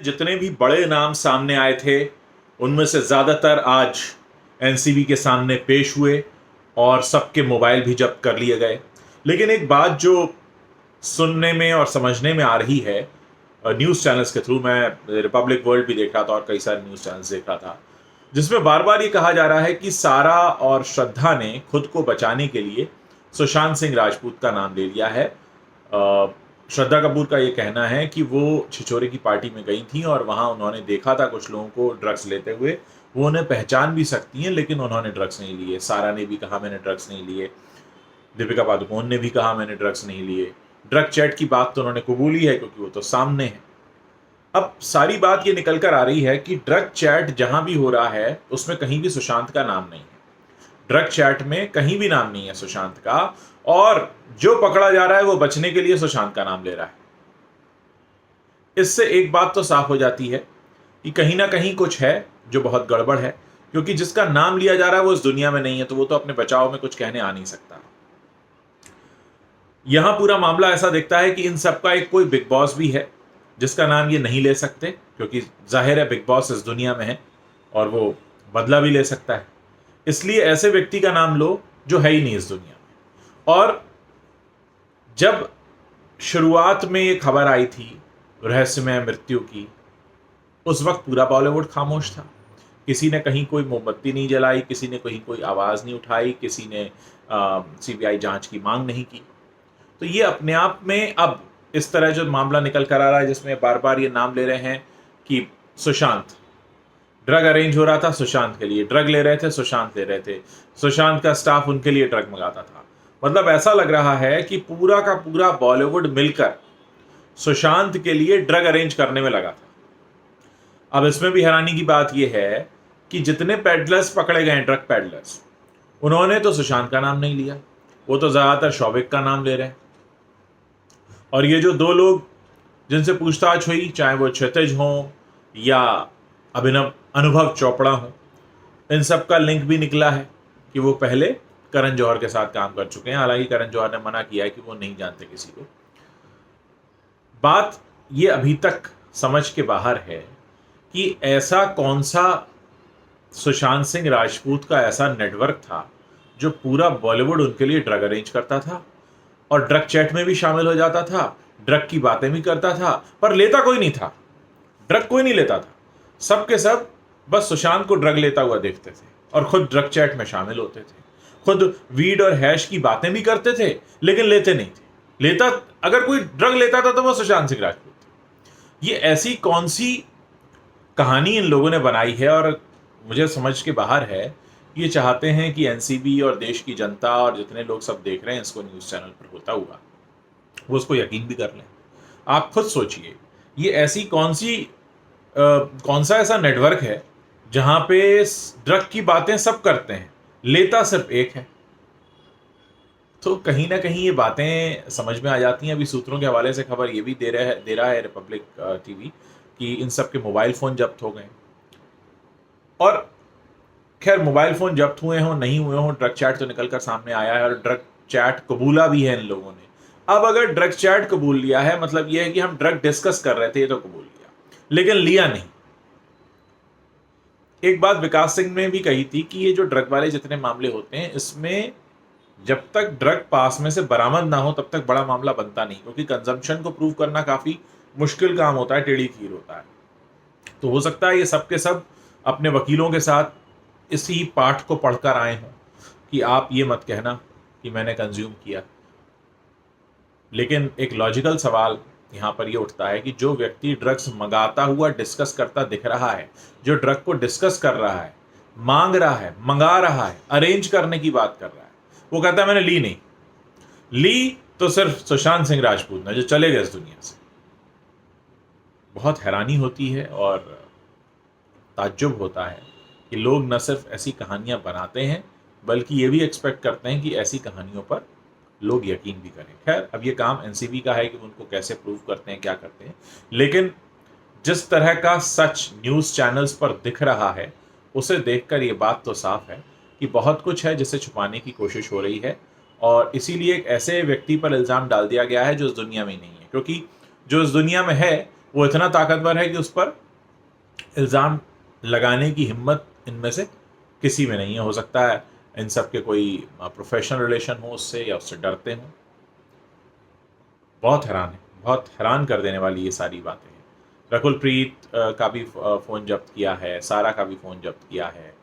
जितने भी बड़े नाम सामने आए थे उनमें से ज़्यादातर आज एनसीबी के सामने पेश हुए और सबके मोबाइल भी जब्त कर लिए गए। लेकिन एक बात जो सुनने में और समझने में आ रही है न्यूज़ चैनल्स के थ्रू, मैं रिपब्लिक वर्ल्ड भी देख रहा था और कई सारे न्यूज़ चैनल्स देख रहा था, जिसमें बार बार ये कहा जा रहा है कि सारा और श्रद्धा ने खुद को बचाने के लिए सुशांत सिंह राजपूत का नाम ले लिया है। श्रद्धा कपूर का ये कहना है कि वो छिछोरे की पार्टी में गई थी और वहाँ उन्होंने देखा था कुछ लोगों को ड्रग्स लेते हुए। वो उन्हें पहचान भी सकती हैं लेकिन उन्होंने ड्रग्स नहीं लिए। सारा ने भी कहा मैंने ड्रग्स नहीं लिए, दीपिका पादुकोण ने भी कहा मैंने ड्रग्स नहीं लिए। ड्रग चैट की बात तो उन्होंने कबूली है क्योंकि वो तो सामने है। अब सारी बात ये निकल कर आ रही है कि ड्रग चैट जहां भी हो रहा है उसमें कहीं भी सुशांत का नाम नहीं है। ड्रग चैट में कहीं भी नाम नहीं है सुशांत का, और जो पकड़ा जा रहा है वो बचने के लिए सुशांत का नाम ले रहा है। इससे एक बात तो साफ हो जाती है कि कहीं ना कहीं कुछ है जो बहुत गड़बड़ है, क्योंकि जिसका नाम लिया जा रहा है वो इस दुनिया में नहीं है, तो वो तो अपने बचाव में कुछ कहने आ नहीं सकता। यहां पूरा मामला ऐसा दिखता है कि इन सबका एक कोई बिग बॉस भी है जिसका नाम ये नहीं ले सकते, क्योंकि जाहिर है बिग बॉस इस दुनिया में है और वो बदला भी ले सकता है। इसलिए ऐसे व्यक्ति का नाम लो जो है ही नहीं इस दुनिया में। और जब शुरुआत में ये खबर आई थी रहस्यमय मृत्यु की, उस वक्त पूरा बॉलीवुड खामोश था। किसी ने कहीं कोई मोमबत्ती नहीं जलाई, किसी ने कहीं कोई आवाज़ नहीं उठाई, किसी ने सीबीआई जांच की मांग नहीं की। तो ये अपने आप में अब इस तरह जो मामला निकल कर आ रहा है जिसमें बार बार ये नाम ले रहे हैं कि सुशांत, ड्रग अरेंज हो रहा था सुशांत के लिए, ड्रग ले रहे थे सुशांत ले रहे थे, सुशांत का स्टाफ उनके लिए ड्रग मंगाता था। मतलब ऐसा लग रहा है कि पूरा का पूरा बॉलीवुड मिलकर सुशांत के लिए ड्रग अरेंज करने में लगा था। अब इसमें भी हैरानी की बात यह है कि जितने पेडलर्स पकड़े गए, ड्रग पेडलर्स, उन्होंने तो सुशांत का नाम नहीं लिया, वो तो ज़्यादातर शौविक का नाम ले रहे हैं। और ये जो दो लोग जिनसे पूछताछ हुई, चाहे वो क्षितिज हों या अनुभव चोपड़ा हों, इन सब का लिंक भी निकला है कि वो पहले करण जौहर के साथ काम कर चुके हैं। हालांकि करण जौहर ने मना किया है कि वो नहीं जानते किसी को। बात ये अभी तक समझ के बाहर है कि ऐसा कौन सा सुशांत सिंह राजपूत का ऐसा नेटवर्क था जो पूरा बॉलीवुड उनके लिए ड्रग अरेंज करता था और ड्रग चैट में भी शामिल हो जाता था, ड्रग की बातें भी करता था, पर लेता कोई नहीं था। ड्रग कोई नहीं लेता था, सब के सब बस सुशांत को ड्रग लेता हुआ देखते थे और खुद ड्रग चैट में शामिल होते थे। खुद वीड और हैश की बातें भी करते थे लेकिन लेते नहीं थे। लेता, अगर कोई ड्रग लेता था तो वो सुशांत सिंह राजपूत थे। ये ऐसी कौन सी कहानी इन लोगों ने बनाई है, और मुझे समझ के बाहर है। ये चाहते हैं कि एनसीबी और देश की जनता और जितने लोग सब देख रहे हैं इसको न्यूज़ चैनल पर होता हुआ, वो उसको यकीन भी कर लें। आप खुद सोचिए, ये ऐसी कौन सा ऐसा नेटवर्क है जहां पे ड्रग की बातें सब करते हैं, लेता सिर्फ एक है। तो कहीं ना कहीं ये बातें समझ में आ जाती हैं। अभी सूत्रों के हवाले से खबर ये भी दे रहा है रिपब्लिक टीवी कि इन सब के मोबाइल फ़ोन जब्त हो गए। और खैर, मोबाइल फ़ोन जब्त हुए हों नहीं हुए हों, ड्रग चैट तो निकल कर सामने आया है और ड्रग चैट कबूला भी है इन लोगों ने। अब अगर ड्रग चैट कबूल लिया है, मतलब यह है कि हम ड्रग डिस्कस कर रहे थे, ये तो कबूल लिया, लेकिन लिया नहीं। एक बात विकास सिंह ने भी कही थी कि ये जो ड्रग वाले जितने मामले होते हैं, इसमें जब तक ड्रग पास में से बरामद ना हो तब तक बड़ा मामला बनता नहीं, क्योंकि कंजम्पशन को प्रूव करना काफ़ी मुश्किल काम होता है, टेढ़ी खीर होता है। तो हो सकता है ये सब के सब अपने वकीलों के साथ इसी पाठ को पढ़कर आए हों कि आप ये मत कहना कि मैंने कंज्यूम किया। लेकिन एक लॉजिकल सवाल यहाँ पर ये उठता है कि जो व्यक्ति ड्रग्स मंगाता हुआ डिस्कस करता दिख रहा है, जो ड्रग को डिस्कस कर रहा है, मांग रहा है, मंगा रहा है, अरेंज करने की बात कर रहा है, वो कहता है मैंने ली नहीं। ली तो सिर्फ सुशांत सिंह राजपूत ने, जो चले गए इस दुनिया से। बहुत हैरानी होती है और ताज्जुब होता है कि लोग न सिर्फ ऐसी कहानियां बनाते हैं बल्कि ये भी एक्सपेक्ट करते हैं कि ऐसी कहानियों पर लोग यकीन भी करें। खैर, अब ये काम एनसीबी का है कि उनको कैसे प्रूव करते हैं, क्या करते हैं। लेकिन जिस तरह का सच न्यूज़ चैनल्स पर दिख रहा है, उसे देखकर ये बात तो साफ है कि बहुत कुछ है जिसे छुपाने की कोशिश हो रही है, और इसीलिए एक ऐसे व्यक्ति पर इल्ज़ाम डाल दिया गया है जो इस दुनिया में नहीं है, क्योंकि जो इस दुनिया में है वो इतना ताकतवर है कि उस पर इल्ज़ाम लगाने की हिम्मत इनमें से किसी में नहीं है। हो सकता है इन सब के कोई प्रोफेशनल रिलेशन हो उससे, या उससे डरते हों। बहुत हैरान है, बहुत हैरान कर देने वाली ये सारी बातें हैं। रकुलप्रीत का भी फ़ोन जब्त किया है, सारा का भी फ़ोन जब्त किया है,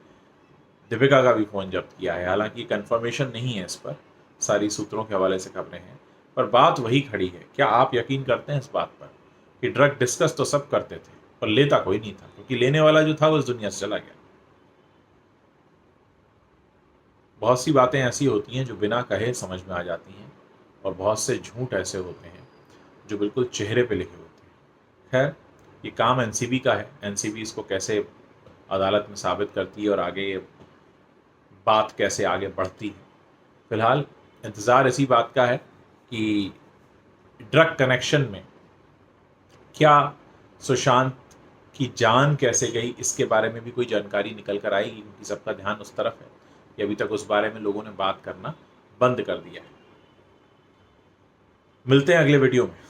दीपिका का भी फ़ोन जब्त किया है। हालांकि कंफर्मेशन नहीं है इस पर, सारी सूत्रों के हवाले से खबरें हैं, पर बात वही खड़ी है। क्या आप यकीन करते हैं इस बात पर कि ड्रग डिस्कस तो सब करते थे पर लेता कोई नहीं था, क्योंकि लेने वाला जो था वो इस दुनिया से चला गया। बहुत सी बातें ऐसी होती हैं जो बिना कहे समझ में आ जाती हैं, और बहुत से झूठ ऐसे होते हैं जो बिल्कुल चेहरे पे लिखे होते हैं। खैर, ये काम एनसीबी का है, एनसीबी इसको कैसे अदालत में साबित करती है और आगे ये बात कैसे आगे बढ़ती है। फिलहाल इंतज़ार इसी बात का है कि ड्रग कनेक्शन में क्या सुशांत की जान कैसे गई, इसके बारे में भी कोई जानकारी निकल कर आएगी, क्योंकि सबका ध्यान उस तरफ है कि अभी तक उस बारे में लोगों ने बात करना बंद कर दिया है। मिलते हैं अगले वीडियो में।